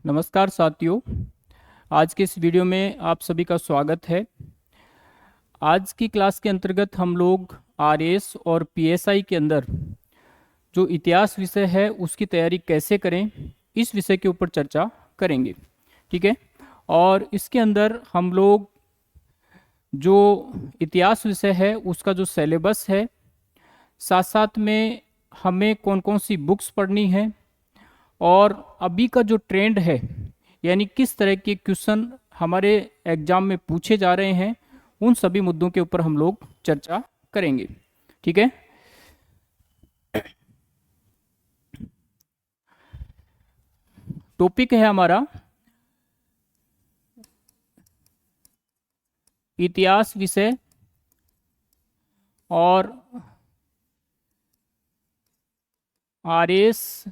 नमस्कार साथियों। आज के इस वीडियो में आप सभी का स्वागत है। आज की क्लास के अंतर्गत हम लोग आरएस और पीएसआई के अंदर जो इतिहास विषय है उसकी तैयारी कैसे करें, इस विषय के ऊपर चर्चा करेंगे। ठीक है। और इसके अंदर हम लोग जो इतिहास विषय है उसका जो सिलेबस है, साथ साथ में हमें कौन कौन सी बुक्स पढ़नी है और अभी का जो ट्रेंड है, यानी किस तरह के क्वेश्चन हमारे एग्जाम में पूछे जा रहे हैं, उन सभी मुद्दों के ऊपर हम लोग चर्चा करेंगे। ठीक है। टॉपिक है हमारा इतिहास विषय और आरएस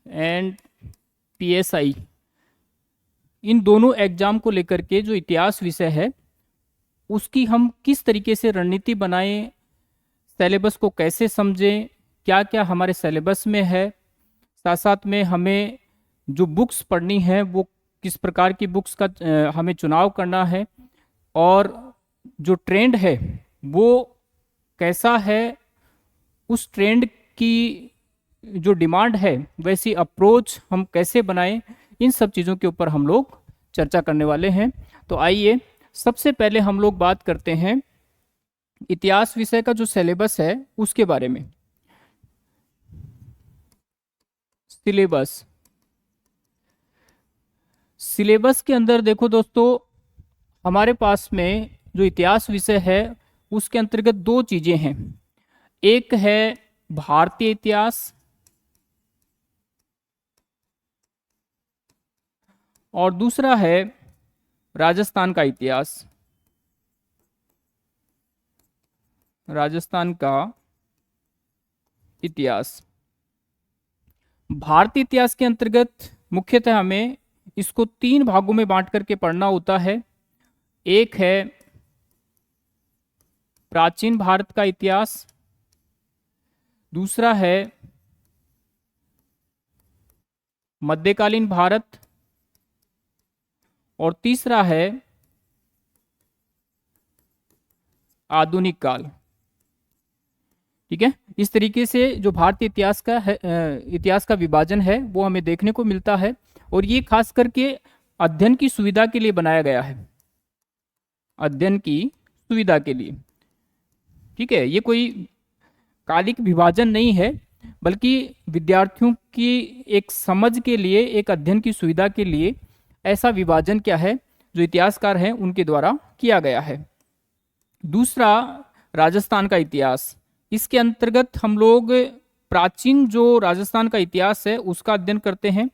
एंड पीएसआई, इन दोनों एग्जाम को लेकर के जो इतिहास विषय है उसकी हम किस तरीके से रणनीति बनाएं, सिलेबस को कैसे समझें, क्या क्या हमारे सिलेबस में है, साथ साथ में हमें जो बुक्स पढ़नी है वो किस प्रकार की बुक्स का हमें चुनाव करना है, और जो ट्रेंड है वो कैसा है, उस ट्रेंड की जो डिमांड है वैसी अप्रोच हम कैसे बनाएं, इन सब चीज़ों के ऊपर हम लोग चर्चा करने वाले हैं। तो आइए सबसे पहले हम लोग बात करते हैं इतिहास विषय का जो सिलेबस है उसके बारे में। सिलेबस के अंदर देखो दोस्तों, हमारे पास में जो इतिहास विषय है उसके अंतर्गत दो चीज़ें हैं। एक है भारतीय इतिहास और दूसरा है राजस्थान का इतिहास। राजस्थान का इतिहास, भारतीय इतिहास के अंतर्गत मुख्यतः हमें इसको तीन भागों में बांट करके पढ़ना होता है। एक है प्राचीन भारत का इतिहास, दूसरा है मध्यकालीन भारत और तीसरा है आधुनिक काल। ठीक है। इस तरीके से जो भारतीय इतिहास का है, इतिहास का विभाजन है वो हमें देखने को मिलता है, और ये खास करके अध्ययन की सुविधा के लिए बनाया गया है, अध्ययन की सुविधा के लिए। ठीक है। ये कोई कालिक विभाजन नहीं है, बल्कि विद्यार्थियों की एक समझ के लिए, एक अध्ययन की सुविधा के लिए ऐसा विभाजन क्या है जो इतिहासकार हैं उनके द्वारा किया गया है। दूसरा राजस्थान का इतिहास, इसके अंतर्गत हम लोग प्राचीन जो राजस्थान का इतिहास है उसका अध्ययन करते हैं।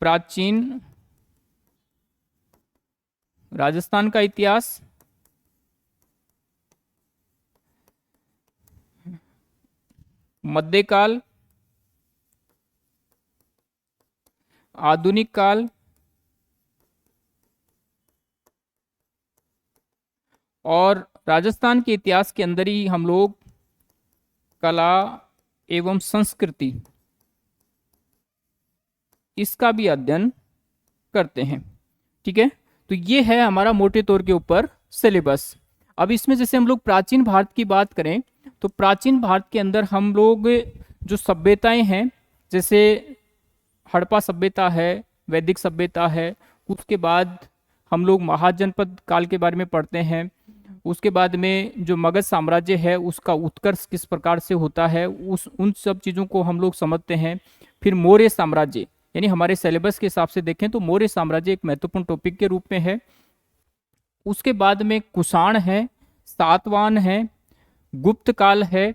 प्राचीन राजस्थान का इतिहास, मध्यकाल, आधुनिक काल और राजस्थान के इतिहास के अंदर ही हम लोग कला एवं संस्कृति, इसका भी अध्ययन करते हैं। ठीक है। तो ये है हमारा मोटे तौर के ऊपर सिलेबस। अब इसमें जैसे हम लोग प्राचीन भारत की बात करें तो प्राचीन भारत के अंदर हम लोग जो सभ्यताएं हैं, जैसे हड़प्पा सभ्यता है, वैदिक सभ्यता है, उसके बाद हम लोग महाजनपद काल के बारे में पढ़ते हैं, उसके बाद में जो मगध साम्राज्य है उसका उत्कर्ष किस प्रकार से होता है, उन सब चीज़ों को हम लोग समझते हैं। फिर मौर्य साम्राज्य, यानी हमारे सिलेबस के हिसाब से देखें तो मौर्य साम्राज्य एक महत्वपूर्ण टॉपिक के रूप में है। उसके बाद में कुषाण है, सातवाहन है, गुप्त काल है।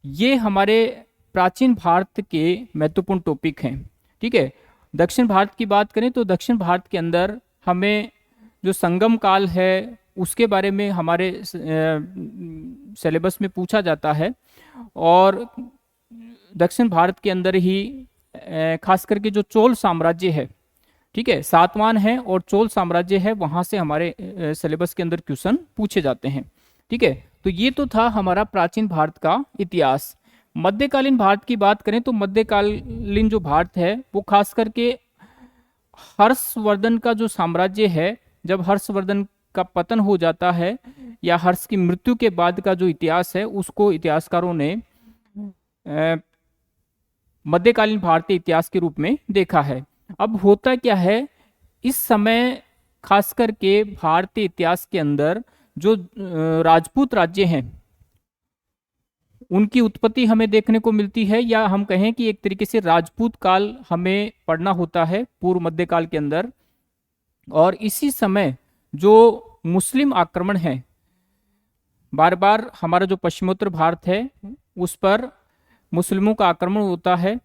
ये हमारे प्राचीन भारत के महत्वपूर्ण टॉपिक हैं। ठीक है। दक्षिण भारत की बात करें तो दक्षिण भारत के अंदर हमें जो संगम काल है उसके बारे में हमारे सिलेबस में पूछा जाता है, और दक्षिण भारत के अंदर ही खास करके जो चोल साम्राज्य है, ठीक है, सातवाहन है और चोल साम्राज्य है, वहां से हमारे सिलेबस के अंदर क्वेश्चन पूछे जाते हैं। ठीक है। तो ये तो था हमारा प्राचीन भारत का इतिहास। मध्यकालीन भारत की बात करें तो मध्यकालीन जो भारत है वो खास करके हर्षवर्धन का जो साम्राज्य है, जब हर्षवर्धन का पतन हो जाता है या हर्ष की मृत्यु के बाद का जो इतिहास है उसको इतिहासकारों ने अ, मध्यकालीन भारतीय इतिहास के रूप में देखा है। अब होता क्या है, इस समय खास करके भारतीय इतिहास के अंदर जो राजपूत राज्य हैं उनकी उत्पत्ति हमें देखने को मिलती है, या हम कहें कि एक तरीके से राजपूत काल हमें पढ़ना होता है पूर्व मध्यकाल के अंदर। और इसी समय जो मुस्लिम आक्रमण है, बार बार हमारा जो पश्चिमोत्तर भारत है उस पर मुस्लिमों का आक्रमण होता है,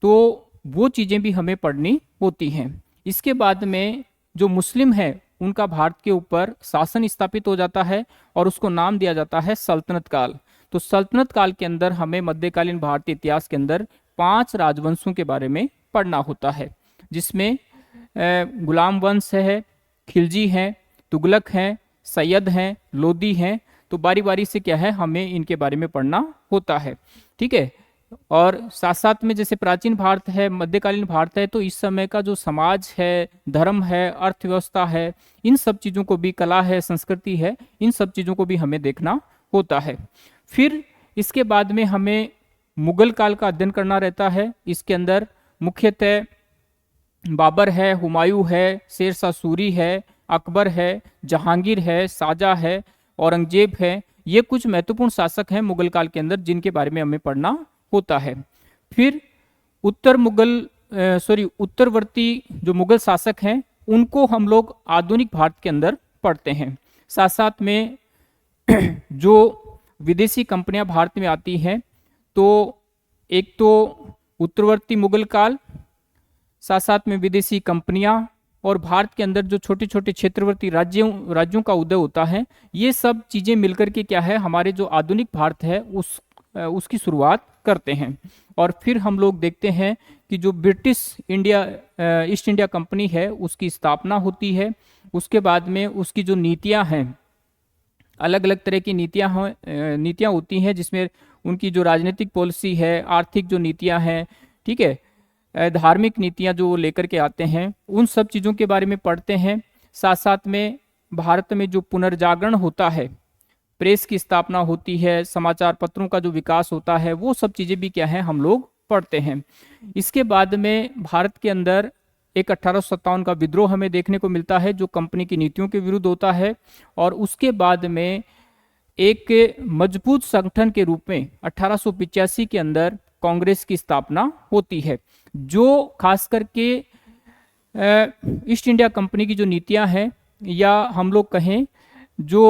तो वो चीज़ें भी हमें पढ़नी होती हैं। इसके बाद में जो मुस्लिम है उनका भारत के ऊपर शासन स्थापित हो जाता है और उसको नाम दिया जाता है सल्तनत काल। तो सल्तनत काल के अंदर हमें मध्यकालीन भारतीय इतिहास के अंदर 5 राजवंशों के बारे में पढ़ना होता है, जिसमें गुलाम वंश है, खिलजी हैं, तुगलक हैं, सैयद हैं, लोदी हैं। तो बारी बारी से क्या है, हमें इनके बारे में पढ़ना होता है। ठीक है। और साथ साथ में जैसे प्राचीन भारत है, मध्यकालीन भारत है, तो इस समय का जो समाज है, धर्म है, अर्थव्यवस्था है, इन सब चीज़ों को भी, कला है, संस्कृति है, इन सब चीज़ों को भी हमें देखना होता है। फिर इसके बाद में हमें मुगल काल का अध्ययन करना रहता है। इसके अंदर मुख्यतः बाबर है, हुमायूं है, शेर शाह सूरी है, अकबर है, जहांगीर है, शाहजहां है, औरंगजेब है। ये कुछ महत्वपूर्ण शासक हैं मुगल काल के अंदर जिनके बारे में हमें पढ़ना होता है। फिर उत्तरवर्ती जो मुगल शासक हैं उनको हम लोग आधुनिक भारत के अंदर पढ़ते हैं। साथ साथ में जो विदेशी कंपनियां भारत में आती हैं, तो एक तो उत्तरवर्ती मुगल काल, साथ साथ में विदेशी कंपनियां, और भारत के अंदर जो छोटे छोटे क्षेत्रवर्ती राज्यों का उदय होता है, ये सब चीज़ें मिलकर के क्या है, हमारे जो आधुनिक भारत है उसकी शुरुआत करते हैं। और फिर हम लोग देखते हैं कि जो ब्रिटिश ईस्ट इंडिया कंपनी है उसकी स्थापना होती है। उसके बाद में उसकी जो नीतियां हैं, अलग अलग तरह की नीतियां होती हैं, जिसमें उनकी जो राजनीतिक पॉलिसी है, आर्थिक जो नीतियां हैं, ठीक है, धार्मिक नीतियां जो लेकर के आते हैं, उन सब चीज़ों के बारे में पढ़ते हैं। साथ साथ में भारत में जो पुनर्जागरण होता है, प्रेस की स्थापना होती है, समाचार पत्रों का जो विकास होता है, वो सब चीज़ें भी क्या है, हम लोग पढ़ते हैं। इसके बाद में भारत के अंदर एक 1857 का विद्रोह हमें देखने को मिलता है जो कंपनी की नीतियों के विरुद्ध होता है। और उसके बाद में एक मजबूत संगठन के रूप में 1885 के अंदर कांग्रेस की स्थापना होती है, जो खास करके ईस्ट इंडिया कंपनी की जो नीतियां हैं, या हम लोग कहें जो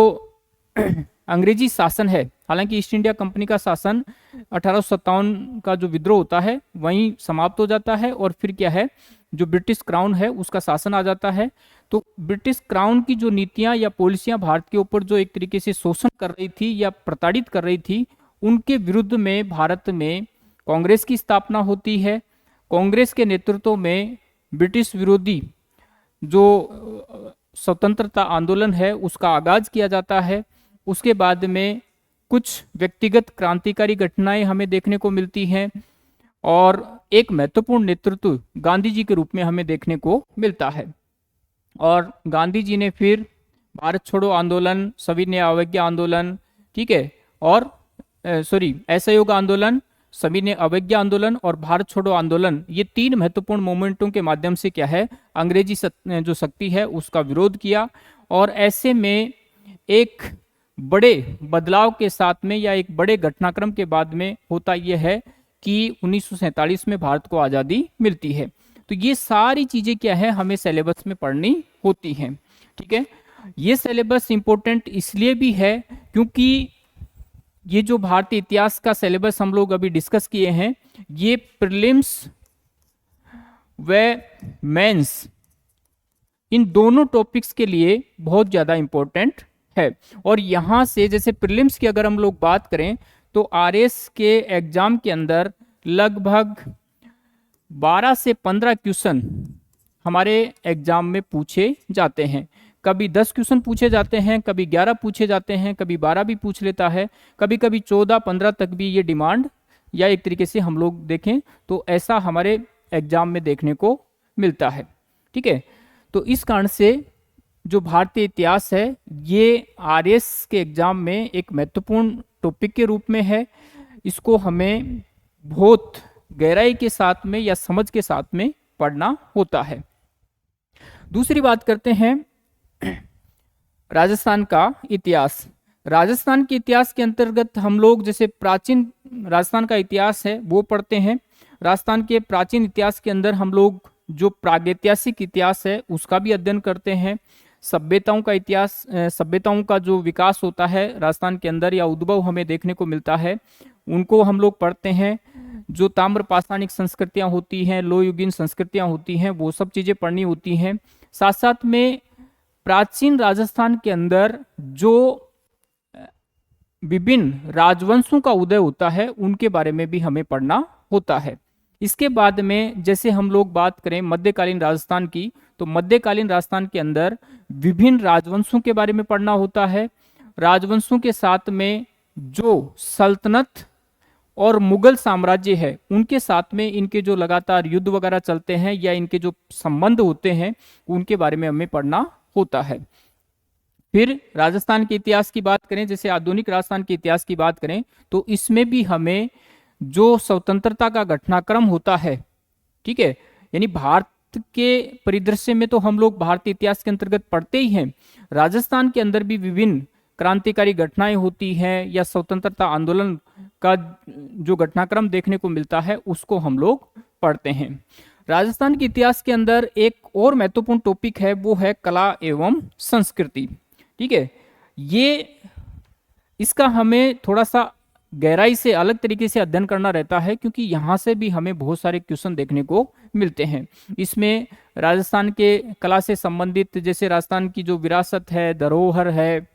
अंग्रेजी शासन है, हालांकि ईस्ट इंडिया कंपनी का शासन 1857 का जो विद्रोह होता है वहीं समाप्त हो जाता है, और फिर क्या है, जो ब्रिटिश क्राउन है उसका शासन आ जाता है। तो ब्रिटिश क्राउन की जो नीतियां या पॉलिसियां भारत के ऊपर जो एक तरीके से शोषण कर रही थी या प्रताड़ित कर रही थी, उनके विरुद्ध में भारत में कांग्रेस की स्थापना होती है। कांग्रेस के नेतृत्व में ब्रिटिश विरोधी जो स्वतंत्रता आंदोलन है उसका आगाज किया जाता है। उसके बाद में कुछ व्यक्तिगत क्रांतिकारी घटनाएं हमें देखने को मिलती हैं, और एक महत्वपूर्ण नेतृत्व गांधी जी के रूप में हमें देखने को मिलता है। और गांधी जी ने फिर भारत छोड़ो आंदोलन, सविनय अवज्ञा आंदोलन, ठीक है, और असहयोग आंदोलन, सविनय अवज्ञा आंदोलन और भारत छोड़ो आंदोलन, ये 3 महत्वपूर्ण मोमेंटों के माध्यम से क्या है, अंग्रेजी जो शक्ति है उसका विरोध किया। और ऐसे में एक बड़े बदलाव के साथ में या एक बड़े घटनाक्रम के बाद में होता यह है कि 1947 में भारत को आज़ादी मिलती है। तो ये सारी चीज़ें क्या है, हमें सिलेबस में पढ़नी होती हैं। ठीक है, ये सिलेबस इंपॉर्टेंट इसलिए भी है क्योंकि ये जो भारतीय इतिहास का सिलेबस हम लोग अभी डिस्कस किए हैं, ये प्रीलिम्स व मेंस इन दोनों टॉपिक्स के लिए बहुत ज़्यादा इंपॉर्टेंट है। और यहाँ से जैसे प्रीलिम्स की अगर हम लोग बात करें तो आरएस के एग्जाम के अंदर लगभग 12 से 15 क्वेश्चन हमारे एग्जाम में पूछे जाते हैं। कभी 10 क्वेश्चन पूछे जाते हैं, कभी 11 पूछे जाते हैं, कभी 12 भी पूछ लेता है, कभी कभी 14-15 तक भी ये डिमांड या एक तरीके से हम लोग देखें तो ऐसा हमारे एग्जाम में देखने को मिलता है। ठीक है, तो इस कारण से जो भारतीय इतिहास है ये आरएस के एग्जाम में एक महत्वपूर्ण टॉपिक के रूप में है। इसको हमें बहुत गहराई के साथ में या समझ के साथ में पढ़ना होता है। दूसरी बात करते हैं राजस्थान का इतिहास। राजस्थान के इतिहास के अंतर्गत हम लोग जैसे प्राचीन राजस्थान का इतिहास है वो पढ़ते हैं। राजस्थान के प्राचीन इतिहास के अंदर हम लोग जो प्रागैतिहासिक इतिहास है उसका भी अध्ययन करते हैं। सभ्यताओं का इतिहास, सभ्यताओं का जो विकास होता है राजस्थान के अंदर या उद्भव हमें देखने को मिलता है, उनको हम लोग पढ़ते हैं। जो ताम्र पाषाणिक संस्कृतियां होती हैं, लोहयुगीन संस्कृतियां होती हैं, वो सब चीजें पढ़नी होती हैं। साथ साथ में प्राचीन राजस्थान के अंदर जो विभिन्न राजवंशों का उदय होता है उनके बारे में भी हमें पढ़ना होता है। इसके बाद में जैसे हम लोग बात करें मध्यकालीन राजस्थान की, तो मध्यकालीन राजस्थान के अंदर विभिन्न राजवंशों के बारे में पढ़ना होता है। राजवंशों के साथ में जो सल्तनत और मुगल साम्राज्य है उनके साथ में इनके जो लगातार युद्ध वगैरह चलते हैं या इनके जो संबंध होते हैं उनके बारे में हमें पढ़ना होता है। फिर राजस्थान के इतिहास की बात करें, जैसे आधुनिक राजस्थान के इतिहास की बात करें, तो इसमें भी हमें जो स्वतंत्रता का घटनाक्रम होता है, ठीक है, यानी भारत के परिदृश्य में तो हम लोग भारतीय इतिहास के अंतर्गत पढ़ते ही हैं। राजस्थान के अंदर भी विभिन्न क्रांतिकारी घटनाएं होती हैं या स्वतंत्रता आंदोलन का जो घटनाक्रम देखने को मिलता है उसको हम लोग पढ़ते हैं। राजस्थान के इतिहास के अंदर एक और महत्वपूर्ण टॉपिक है, वो है कला एवं संस्कृति। ठीक है, ये इसका हमें थोड़ा सा गहराई से अलग तरीके से अध्ययन करना रहता है क्योंकि यहाँ से भी हमें बहुत सारे क्वेश्चन देखने को मिलते हैं। इसमें राजस्थान के कला से संबंधित, जैसे राजस्थान की जो विरासत है, धरोहर है,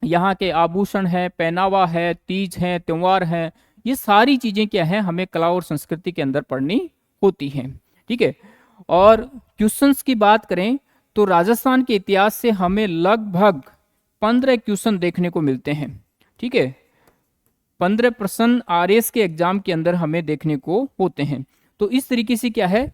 यहाँ के आभूषण है, पहनावा है, तीज है, त्योहार है, ये सारी चीजें क्या है हमें कला और संस्कृति के अंदर पढ़नी होती हैं। ठीक है, और क्वेश्चंस की बात करें तो राजस्थान के इतिहास से हमें लगभग 15 क्वेश्चन देखने को मिलते हैं। ठीक है, 15 प्रश्न आरएस के एग्जाम के अंदर हमें देखने को होते हैं। तो इस तरीके से क्या है,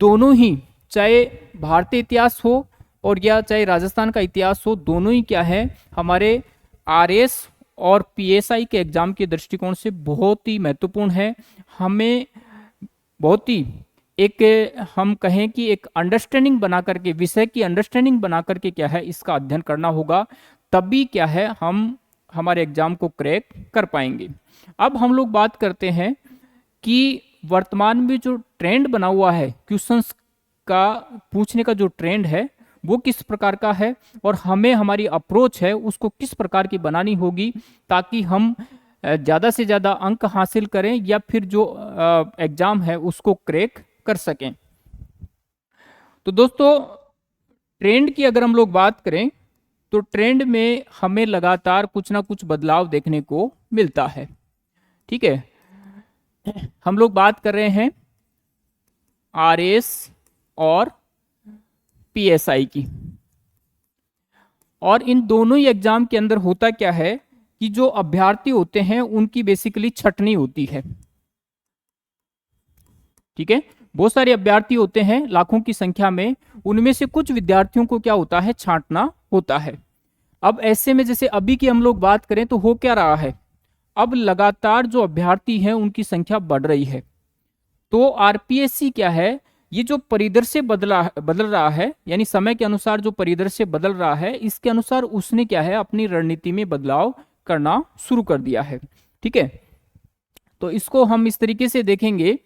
दोनों ही, चाहे भारतीय इतिहास हो और या चाहे राजस्थान का इतिहास हो, दोनों ही क्या है हमारे आरएस और पीएसआई के एग्जाम के दृष्टिकोण से बहुत ही महत्वपूर्ण है। हमें बहुत ही एक, हम कहें कि एक अंडरस्टैंडिंग बना करके, विषय की अंडरस्टैंडिंग बना करके क्या है इसका अध्ययन करना होगा, तभी क्या है हम हमारे एग्जाम को क्रैक कर पाएंगे। अब हम लोग बात करते हैं कि वर्तमान में जो ट्रेंड बना हुआ है क्वेश्चंस का पूछने का, जो ट्रेंड है वो किस प्रकार का है और हमें हमारी अप्रोच है उसको किस प्रकार की बनानी होगी ताकि हम ज़्यादा से ज़्यादा अंक हासिल करें या फिर जो एग्जाम है उसको क्रैक कर सकें। तो दोस्तों, ट्रेंड की अगर हम लोग बात करें तो ट्रेंड में हमें लगातार कुछ ना कुछ बदलाव देखने को मिलता है। ठीक है, हम लोग बात कर रहे हैं आरएस और पीएसआई की, और इन दोनों ही एग्जाम के अंदर होता क्या है कि जो अभ्यर्थी होते हैं उनकी बेसिकली छटनी होती है। ठीक है, बहुत सारे अभ्यर्थी होते हैं लाखों की संख्या में, उनमें से कुछ विद्यार्थियों को क्या होता है, छांटना होता है। अब ऐसे में जैसे अभी की हम लोग बात करें तो हो क्या रहा है, अब लगातार जो अभ्यर्थी हैं उनकी संख्या बढ़ रही है। तो आरपीएससी क्या है, ये जो परिदृश्य बदल रहा है, यानी समय के अनुसार जो परिदृश्य बदल रहा है, इसके अनुसार उसने क्या है अपनी रणनीति में बदलाव करना शुरू कर दिया है। ठीक है, तो इसको हम इस तरीके से देखेंगे,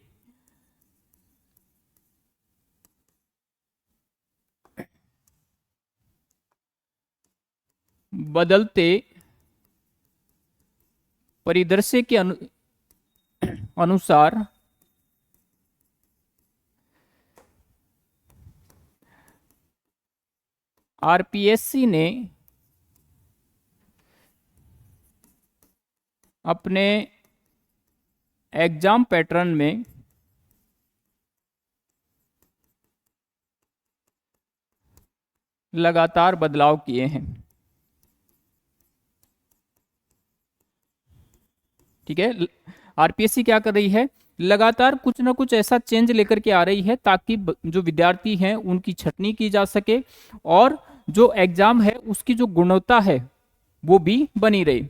बदलते परिदृश्य के अनुसार आरपीएससी ने अपने एग्जाम पैटर्न में लगातार बदलाव किए हैं। ठीक है, आरपीएससी क्या कर रही है, लगातार कुछ ना कुछ ऐसा चेंज लेकर के आ रही है ताकि जो विद्यार्थी हैं उनकी छटनी की जा सके और जो एग्जाम है उसकी जो गुणवत्ता है वो भी बनी रहे।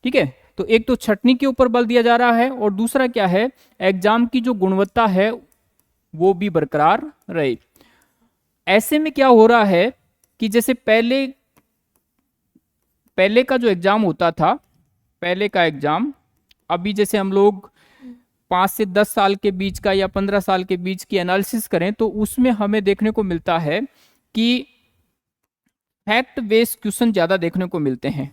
ठीक है, तो एक तो छटनी के ऊपर बल दिया जा रहा है और दूसरा क्या है, एग्जाम की जो गुणवत्ता है वो भी बरकरार रहे। ऐसे में क्या हो रहा है कि जैसे पहले का जो एग्जाम होता था, पहले का एग्जाम, अभी जैसे हम लोग 5 से 10 साल के बीच का या 15 साल के बीच की एनालिसिस करें तो उसमें हमें देखने को मिलता है कि फैक्ट बेस्ड क्वेश्चन ज्यादा देखने को मिलते हैं।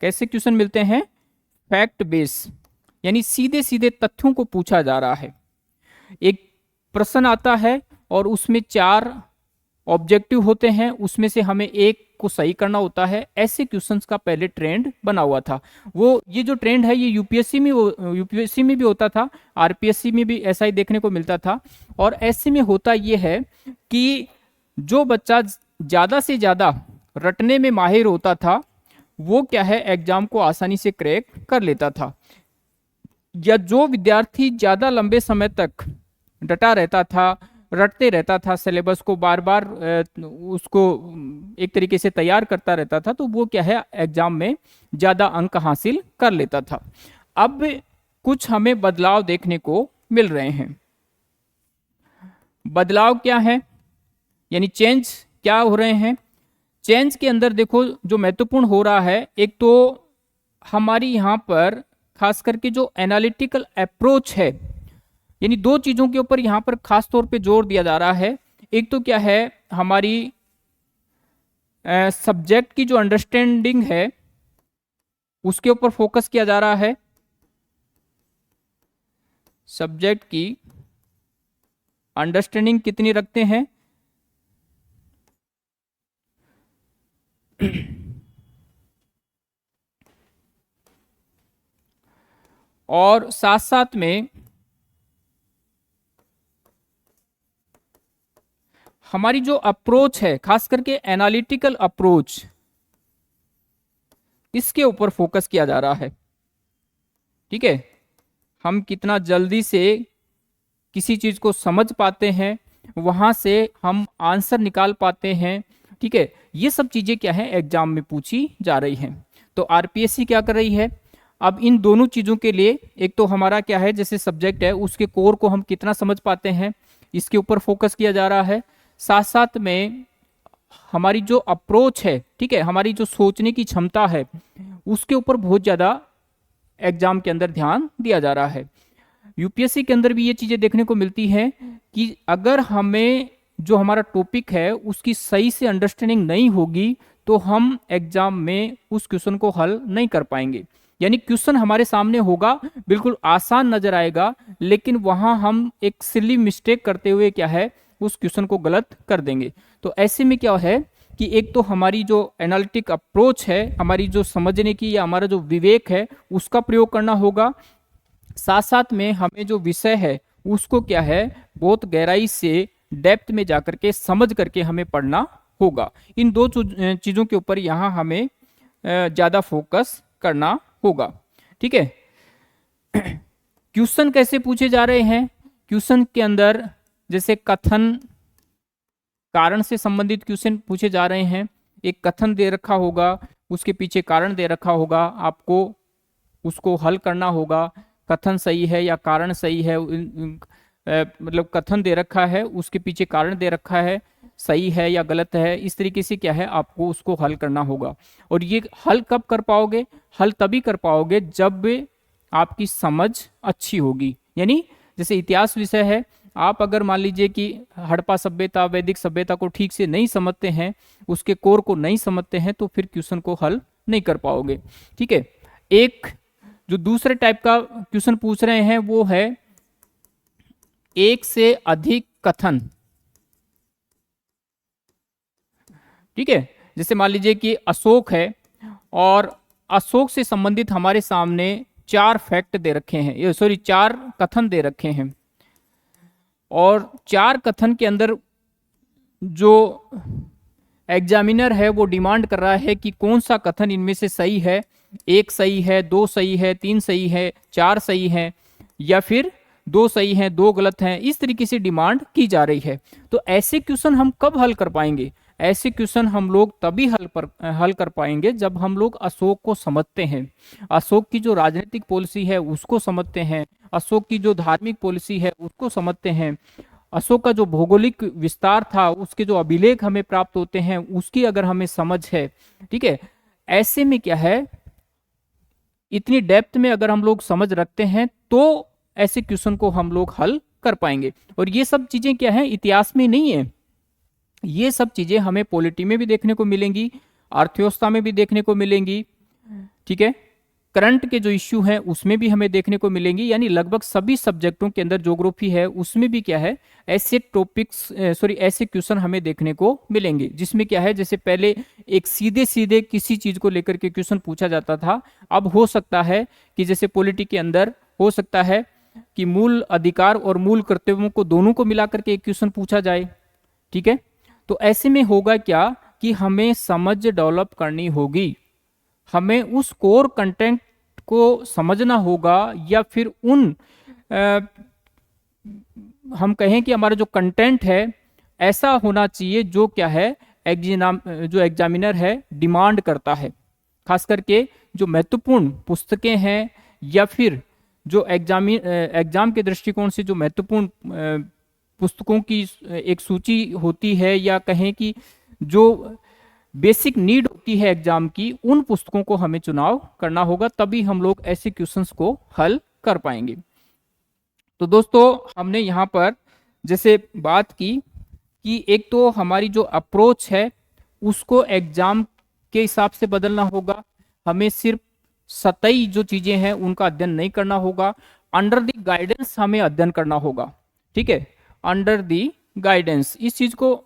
कैसे क्वेश्चन मिलते हैं, फैक्ट बेस, यानी सीधे सीधे तथ्यों को पूछा जा रहा है। एक प्रश्न आता है और उसमें 4 ऑब्जेक्टिव होते हैं, उसमें से हमें एक को सही करना होता है। ऐसे क्वेश्चंस का पहले ट्रेंड बना हुआ था। वो ये जो ट्रेंड है ये यूपीएससी में भी होता था, आरपीएससी में भी ऐसा ही देखने को मिलता था। और ऐसे में होता ये है कि जो बच्चा ज्यादा से ज्यादा रटने में माहिर होता था वो क्या है, एग्जाम को आसानी से क्रैक कर लेता था, या जो विद्यार्थी ज्यादा लंबे समय तक डटा रहता था, रटते रहता था, सिलेबस को बार बार उसको एक तरीके से तैयार करता रहता था, तो वो क्या है, एग्जाम में ज्यादा अंक हासिल कर लेता था। अब कुछ हमें बदलाव देखने को मिल रहे हैं। बदलाव क्या है, यानी चेंज क्या हो रहे हैं। चेंज के अंदर देखो जो महत्वपूर्ण हो रहा है, एक तो हमारी यहाँ पर खास करके जो एनालिटिकल अप्रोच है, यानी 2 चीजों के ऊपर यहां पर खास तौर पे जोर दिया जा रहा है। एक तो क्या है, हमारी सब्जेक्ट की जो अंडरस्टैंडिंग है उसके ऊपर फोकस किया जा रहा है। सब्जेक्ट की अंडरस्टैंडिंग कितनी रखते हैं, और साथ साथ में हमारी जो अप्रोच है, खास करके एनालिटिकल अप्रोच, इसके ऊपर फोकस किया जा रहा है। ठीक है, हम कितना जल्दी से किसी चीज को समझ पाते हैं, वहां से हम आंसर निकाल पाते हैं। ठीक है, ये सब चीजें क्या है, एग्जाम में पूछी जा रही हैं। तो आरपीएससी क्या कर रही है, अब इन दोनों चीजों के लिए, एक तो हमारा क्या है, जैसे सब्जेक्ट है उसके कोर को हम कितना समझ पाते हैं, इसके ऊपर फोकस किया जा रहा है। साथ साथ में हमारी जो अप्रोच है, ठीक है, हमारी जो सोचने की क्षमता है, उसके ऊपर बहुत ज्यादा एग्जाम के अंदर ध्यान दिया जा रहा है। यूपीएससी के अंदर भी ये चीजें देखने को मिलती है कि अगर हमें जो हमारा टॉपिक है उसकी सही से अंडरस्टैंडिंग नहीं होगी तो हम एग्जाम में उस क्वेश्चन को हल नहीं कर पाएंगे। यानी क्वेश्चन हमारे सामने होगा, बिल्कुल आसान नजर आएगा, लेकिन वहां हम एक सिली मिस्टेक करते हुए क्या है, उस क्वेश्चन को गलत कर देंगे। तो ऐसे में क्या है कि एक तो हमारी जो एनालिटिक अप्रोच है, हमारी जो समझने की या हमारा जो विवेक है, उसका प्रयोग करना होगा। साथ साथ में हमें जो विषय है उसको क्या है, बहुत गहराई से डेप्थ में जाकर के समझ करके हमें पढ़ना होगा। इन 2 चीजों के ऊपर यहाँ हमें ज्यादा फोकस करना होगा। ठीक है, क्वेश्चन कैसे पूछे जा रहे हैं, क्वेश्चन के अंदर जैसे कथन कारण से संबंधित क्वेश्चन पूछे जा रहे हैं। एक कथन दे रखा होगा, उसके पीछे कारण दे रखा होगा, आपको उसको हल करना होगा। कथन सही है या कारण सही है, मतलब कथन दे रखा है, उसके पीछे कारण दे रखा है, सही है या गलत है, इस तरीके से क्या है, आपको उसको हल करना होगा। और ये हल कब कर पाओगे, हल तभी कर पाओगे जब आपकी समझ अच्छी होगी। यानी जैसे इतिहास विषय है, आप अगर मान लीजिए कि हड़प्पा सभ्यता, वैदिक सभ्यता को ठीक से नहीं समझते हैं, उसके कोर को नहीं समझते हैं, तो फिर क्वेश्चन को हल नहीं कर पाओगे। ठीक है, एक जो दूसरे टाइप का क्वेश्चन पूछ रहे हैं वो है एक से अधिक कथन। ठीक है, जैसे मान लीजिए कि अशोक है और अशोक से संबंधित हमारे सामने 4 फैक्ट दे रखे हैं, ये सॉरी 4 कथन दे रखे हैं, और 4 कथन के अंदर जो एग्जामिनर है वो डिमांड कर रहा है कि कौन सा कथन इनमें से सही है एक सही है, दो सही है, तीन सही है, चार सही है, या फिर दो सही हैं, दो गलत हैं, इस तरीके से डिमांड की जा रही है। तो ऐसे क्वेश्चन हम कब हल कर पाएंगे? ऐसे क्वेश्चन हम लोग तभी हल कर पाएंगे जब हम लोग अशोक को समझते हैं, अशोक की जो राजनीतिक पॉलिसी है उसको समझते हैं, अशोक की जो धार्मिक पॉलिसी है उसको समझते हैं, अशोक का जो भौगोलिक विस्तार था उसके जो अभिलेख हमें प्राप्त होते हैं उसकी अगर हमें समझ है, ठीक है। ऐसे में क्या है, इतनी डेप्थ में अगर हम लोग समझ रखते हैं तो ऐसे क्वेश्चन को हम लोग हल कर पाएंगे। और ये सब चीजें क्या है, इतिहास में नहीं है, ये सब चीजें हमें पॉलिटी में भी देखने को मिलेंगी, अर्थव्यवस्था में भी देखने को मिलेंगी, ठीक है, करंट के जो इश्यू हैं उसमें भी हमें देखने को मिलेंगी। यानी लगभग सभी सब्जेक्टों के अंदर ज्योग्राफी है उसमें भी क्या है, ऐसे टॉपिक्स ऐसे क्वेश्चन हमें देखने को मिलेंगे, जिसमें क्या है, जैसे पहले एक सीधे सीधे किसी चीज को लेकर के क्वेश्चन पूछा जाता था, अब हो सकता है कि जैसे पॉलिटी के अंदर हो सकता है कि मूल अधिकार और मूल कर्तव्यों को दोनों को मिलाकर के एक क्वेश्चन पूछा जाए, ठीक है। तो ऐसे में होगा क्या कि हमें समझ डेवलप करनी होगी, हमें उस कोर कंटेंट को समझना होगा, या फिर हम कहें कि हमारा जो कंटेंट है ऐसा होना चाहिए जो क्या है, जो एग्जामिनर है डिमांड करता है। खास करके जो महत्वपूर्ण पुस्तकें हैं, या फिर जो एग्जाम के दृष्टिकोण से जो महत्वपूर्ण पुस्तकों की एक सूची होती है, या कहें कि जो बेसिक नीड होती है एग्जाम की, उन पुस्तकों को हमें चुनाव करना होगा, तभी हम लोग ऐसे क्वेश्चंस को हल कर पाएंगे। तो दोस्तों हमने यहाँ पर जैसे बात की कि एक तो हमारी जो अप्रोच है उसको एग्जाम के हिसाब से बदलना होगा, हमें सिर्फ सतही जो चीजें हैं उनका अध्ययन नहीं करना होगा, अंडर द गाइडेंस हमें अध्ययन करना होगा, ठीक है, अंडर द गाइडेंस। इस चीज को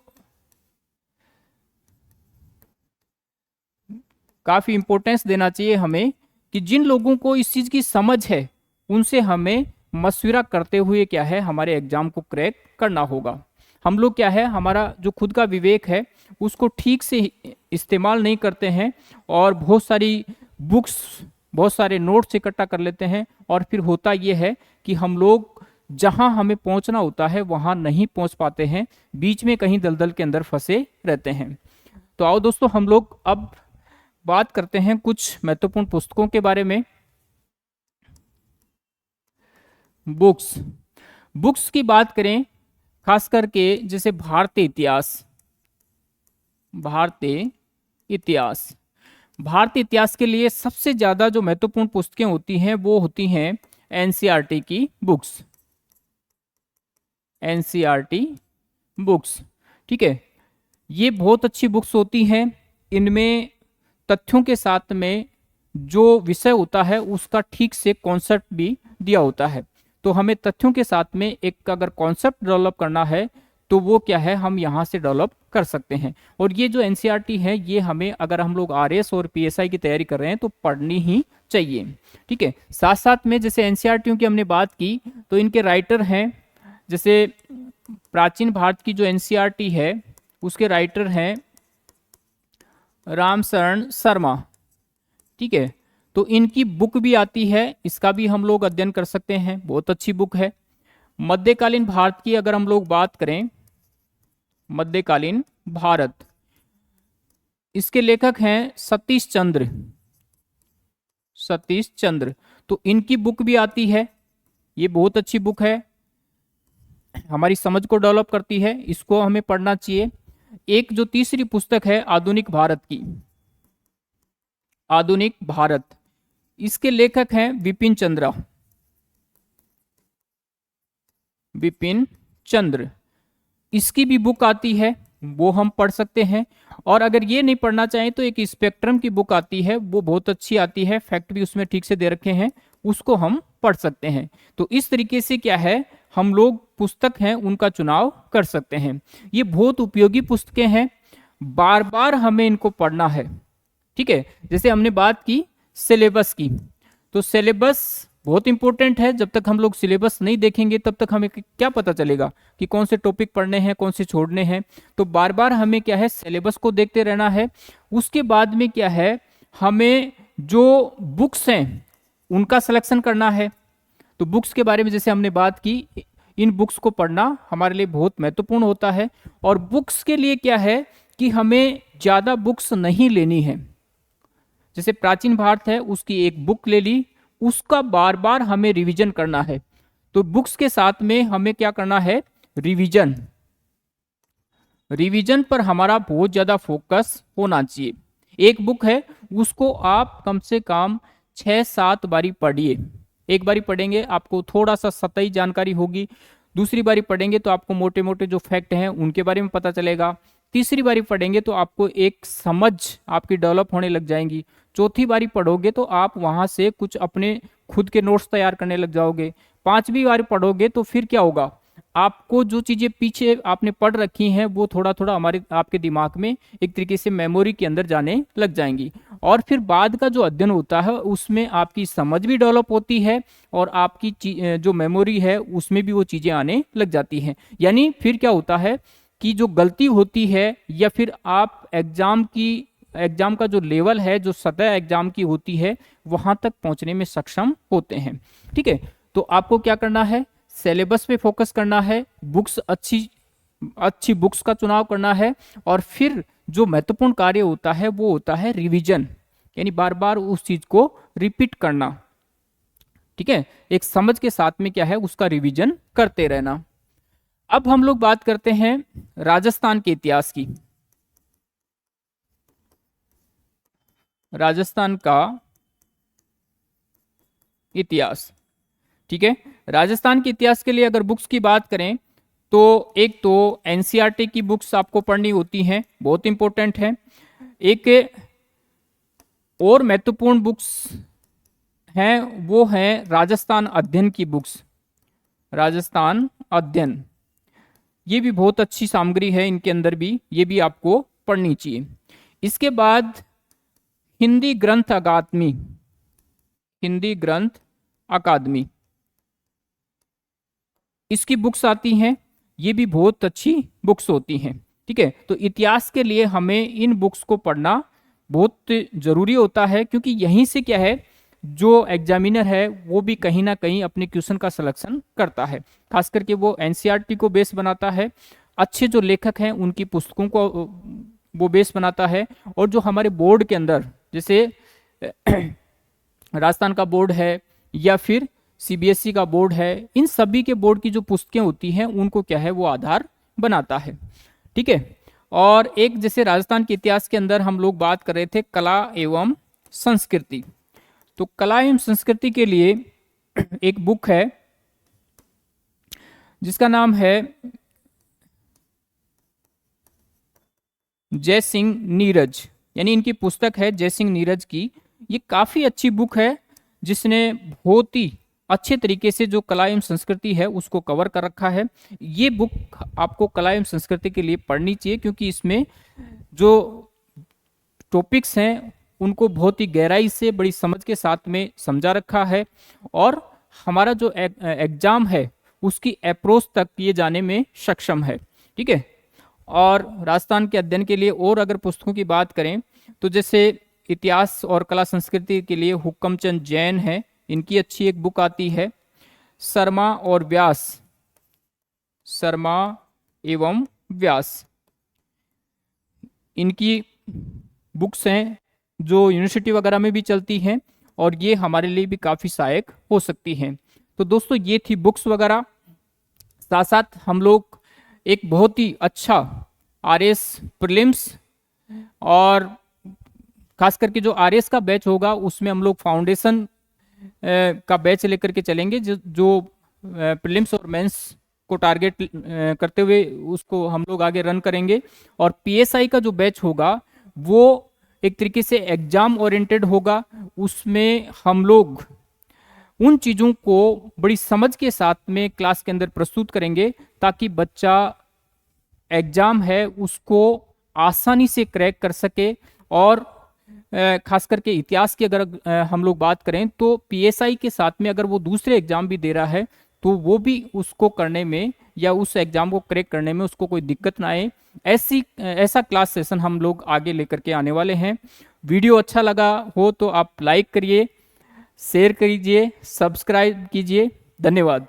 काफी इंपॉर्टेंस देना चाहिए हमें कि जिन लोगों को इस चीज की समझ है उनसे हमें मशविरा करते हुए क्या है, हमारे एग्जाम को क्रैक करना होगा। हम लोग क्या है, हमारा जो खुद का विवेक है उसको ठीक से इस्तेमाल नहीं करते हैं, और बहुत सारी बुक्स, बहुत सारे नोट्स इकट्ठा कर लेते हैं, और फिर होता यह है कि हम लोग जहां हमें पहुंचना होता है वहां नहीं पहुंच पाते हैं, बीच में कहीं दलदल के अंदर फंसे रहते हैं। तो आओ दोस्तों हम लोग अब बात करते हैं कुछ महत्वपूर्ण पुस्तकों के बारे में। बुक्स की बात करें, खास करके जैसे भारतीय इतिहास के लिए सबसे ज्यादा जो महत्वपूर्ण पुस्तकें होती हैं वो होती हैं एनसीईआरटी की बुक्स, ठीक है। ये बहुत अच्छी बुक्स होती हैं, इनमें तथ्यों के साथ में जो विषय होता है उसका ठीक से कॉन्सेप्ट भी दिया होता है। तो हमें तथ्यों के साथ में एक अगर कॉन्सेप्ट डेवलप करना है तो वो क्या है, हम यहाँ से डेवलप कर सकते हैं। और ये जो एनसीईआरटी है ये हमें, अगर हम लोग आरएस और पीएसआई की तैयारी कर रहे हैं तो पढ़नी ही चाहिए, ठीक है। साथ साथ में जैसे एनसीईआरटी की हमने बात की तो इनके राइटर हैं, जैसे प्राचीन भारत की जो एनसीईआरटी है उसके राइटर हैं रामशरण शर्मा, ठीक है। तो इनकी बुक भी आती है, इसका भी हम लोग अध्ययन कर सकते हैं, बहुत अच्छी बुक है। मध्यकालीन भारत की अगर हम लोग बात करें, मध्यकालीन भारत, इसके लेखक हैं सतीश चंद्र, तो इनकी बुक भी आती है, ये बहुत अच्छी बुक है, हमारी समझ को डेवलप करती है, इसको हमें पढ़ना चाहिए। एक जो तीसरी पुस्तक है आधुनिक भारत, इसके लेखक हैं विपिन चंद्र, इसकी भी बुक आती है, वो हम पढ़ सकते हैं। और अगर ये नहीं पढ़ना चाहें तो एक स्पेक्ट्रम की बुक आती है, वो बहुत अच्छी आती है, फैक्ट भी उसमें ठीक से दे रखे हैं, उसको हम पढ़ सकते हैं। तो इस तरीके से क्या है, हम लोग पुस्तक हैं उनका चुनाव कर सकते हैं। ये बहुत उपयोगी पुस्तकें हैं, बार बार हमें इनको पढ़ना है, ठीक है। जैसे हमने बात की सिलेबस की, तो सिलेबस बहुत इंपॉर्टेंट है, जब तक हम लोग सिलेबस नहीं देखेंगे तब तक हमें क्या पता चलेगा कि कौन से टॉपिक पढ़ने हैं, कौन से छोड़ने हैं। तो बार बार हमें क्या है, सिलेबस को देखते रहना है। उसके बाद में क्या है, हमें जो बुक्स हैं उनका सिलेक्शन करना है। तो बुक्स के बारे में जैसे हमने बात की, इन बुक्स को पढ़ना हमारे लिए बहुत महत्वपूर्ण होता है। और बुक्स के लिए क्या है कि हमें ज़्यादा बुक्स नहीं लेनी है। जैसे प्राचीन भारत है, उसकी एक बुक ले ली, उसका बार बार हमें रिवीजन करना है। तो बुक्स के साथ में हमें क्या करना है, रिवीजन। रिवीजन पर हमारा बहुत ज़्यादा फोकस होना चाहिए। एक बुक है, उसको आप कम से कम 6-7 बारी पढ़िए। एक बारी पढ़ेंगे आपको थोड़ा सा सतही जानकारी होगी, दूसरी बारी पढ़ेंगे तो आपको मोटे मोटे जो फैक्ट हैं उनके बारे में पता चलेगा, तीसरी बारी पढ़ेंगे तो आपको एक समझ आपकी डेवलप होने लग जाएंगी, चौथी बारी पढ़ोगे तो आप वहां से कुछ अपने खुद के नोट्स तैयार करने लग जाओगे, पांचवी बार पढ़ोगे तो फिर क्या होगा, आपको जो चीजें पीछे आपने पढ़ रखी हैं वो थोड़ा थोड़ा हमारे आपके दिमाग में एक तरीके से मेमोरी के अंदर जाने लग जाएंगी। और फिर बाद का जो अध्ययन होता है उसमें आपकी समझ भी डेवलप होती है और आपकी जो मेमोरी है उसमें भी वो चीजें आने लग जाती हैं। यानी फिर क्या होता है कि जो गलती होती है या फिर आप एग्जाम का जो लेवल है, जो सतह एग्जाम की होती है, वहां तक पहुंचने में सक्षम होते हैं। ठीक है, तो आपको क्या करना है, सिलेबस पे फोकस करना है, बुक्स अच्छी बुक्स का चुनाव करना है, और फिर जो महत्वपूर्ण कार्य होता है वो होता है रिवीजन, यानी बार बार उस चीज को रिपीट करना। ठीक है, एक समझ के साथ में क्या है उसका रिवीजन करते रहना। अब हम लोग बात करते हैं राजस्थान के इतिहास की। राजस्थान का इतिहास। ठीक है, राजस्थान के इतिहास के लिए अगर बुक्स की बात करें तो एक तो एनसीईआरटी की बुक्स आपको पढ़नी होती हैं, बहुत इंपॉर्टेंट है। एक और महत्वपूर्ण बुक्स हैं वो हैं राजस्थान अध्ययन की बुक्स। राजस्थान अध्ययन, ये भी बहुत अच्छी सामग्री है इनके अंदर भी, ये भी आपको पढ़नी चाहिए। इसके बाद हिंदी ग्रंथ अकादमी, हिंदी ग्रंथ अकादमी, इसकी बुक्स आती हैं, ये भी बहुत अच्छी बुक्स होती हैं। ठीक है, तो इतिहास के लिए हमें इन बुक्स को पढ़ना बहुत जरूरी होता है, क्योंकि यहीं से क्या है, जो एग्जामिनर है वो भी कहीं ना कहीं अपने क्वेश्चन का सिलेक्शन करता है, खास करके वो एनसीईआरटी को बेस बनाता है, अच्छे जो लेखक हैं उनकी पुस्तकों को वो बेस बनाता है। और जो हमारे बोर्ड के अंदर जैसे राजस्थान का बोर्ड है या फिर सीबीएसई का बोर्ड है, इन सभी के बोर्ड की जो पुस्तकें होती हैं उनको क्या है वो आधार बनाता है। ठीक है, और एक जैसे राजस्थान के इतिहास के अंदर हम लोग बात कर रहे थे कला एवं संस्कृति, तो कला एवं संस्कृति के लिए एक बुक है जिसका नाम है जय सिंह नीरज, यानी इनकी पुस्तक है जय सिंह नीरज की। ये काफी अच्छी बुक है जिसने बहुत ही अच्छे तरीके से जो कला एवं संस्कृति है उसको कवर कर रखा है। ये बुक आपको कला एवं संस्कृति के लिए पढ़नी चाहिए, क्योंकि इसमें जो टॉपिक्स हैं उनको बहुत ही गहराई से बड़ी समझ के साथ में समझा रखा है, और हमारा जो एग्जाम है उसकी अप्रोच तक ये जाने में सक्षम है। ठीक है, और राजस्थान के अध्ययन के लिए और अगर पुस्तकों की बात करें तो जैसे इतिहास और कला संस्कृति के लिए हुक्मचंद जैन है, इनकी अच्छी एक बुक आती है शर्मा और व्यास, शर्मा एवं व्यास, इनकी बुक्स हैं जो यूनिवर्सिटी वगैरह में भी चलती हैं और ये हमारे लिए भी काफ़ी सहायक हो सकती हैं। तो दोस्तों ये थी बुक्स वगैरह, साथ साथ हम लोग एक बहुत ही अच्छा आरएस प्रीलिम्स और खास करके जो आरएस का बैच होगा उसमें हम लोग फाउंडेशन का बैच लेकर के चलेंगे, जो प्रीलिम्स और मेंस को टारगेट करते हुए उसको हम लोग आगे रन करेंगे। और पीएसआई का जो बैच होगा वो एक तरीके से एग्जाम ओरिएंटेड होगा, उसमें हम लोग उन चीज़ों को बड़ी समझ के साथ में क्लास के अंदर प्रस्तुत करेंगे ताकि बच्चा एग्जाम है उसको आसानी से क्रैक कर सके। और खास करके इतिहास की अगर हम लोग बात करें तो पीएसआई के साथ में अगर वो दूसरे एग्जाम भी दे रहा है तो वो भी उसको करने में या उस एग्जाम को क्रैक करने में उसको कोई दिक्कत ना आए, ऐसा क्लास सेशन हम लोग आगे लेकर के आने वाले हैं। वीडियो अच्छा लगा हो तो आप लाइक करिए, शेयर कीजिए, सब्सक्राइब कीजिए। धन्यवाद।